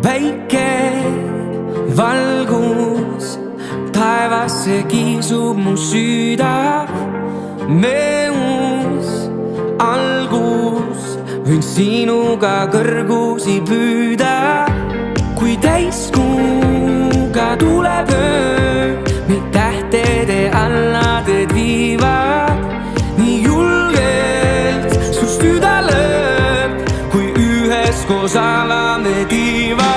väike valgus taevasse kiisub mu süda. Me uus algus, võin sinuga kõrgusi püüda. Kui täiskuuga tuleb öö, meid tähtede alla teed viivad. Nii julgelt su süda lööb, kui üheskoos avame tiiva.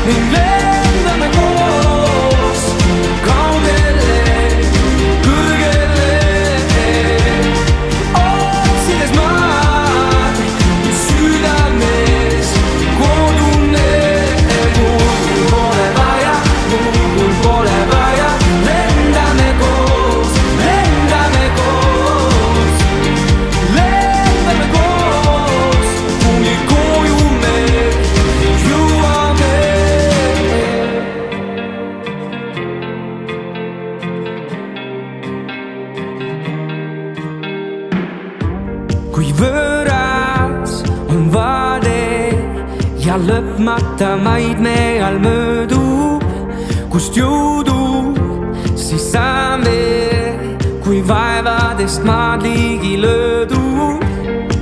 Ning lendame koos kaugele, kõrgele, otsides maad, mis südames kodune. Mul pole vaja, mul pole vaja, lendame koos, lendame koos, lendame koos, kuni koju me jõuame. Kui võõras on vaade ja lõpmata maid me all möödub, kust jõudu siis saame, kui vaevadest maad ligi löödub.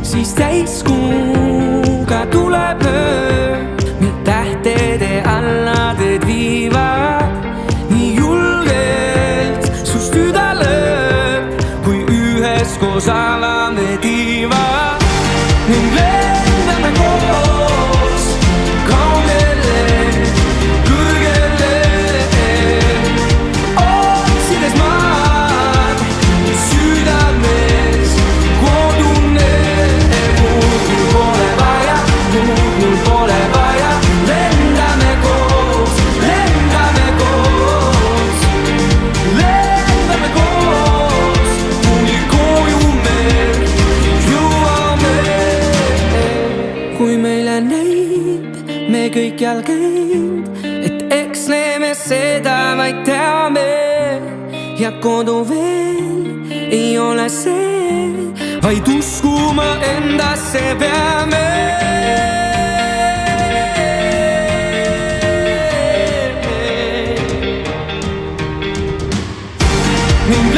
Siis täiskuuga tuleb öö, meid tähtede alla teed viivad. Nii julgelt su süda lööb, kui üheskoos avame tiiva. Ning lendame koos kaugele, kõrgele, otsides maad, mis südames kodune. Mul pole vaja, mul pole vaja, lendame koos, lendame koos, lendame koos, kuni koju me jõuame. Kui meile näib, me kõikjal käinud, et eksleme seda vaid teame. Ja kodu veel ei ole see, vaid uskuma endasse peame. Ning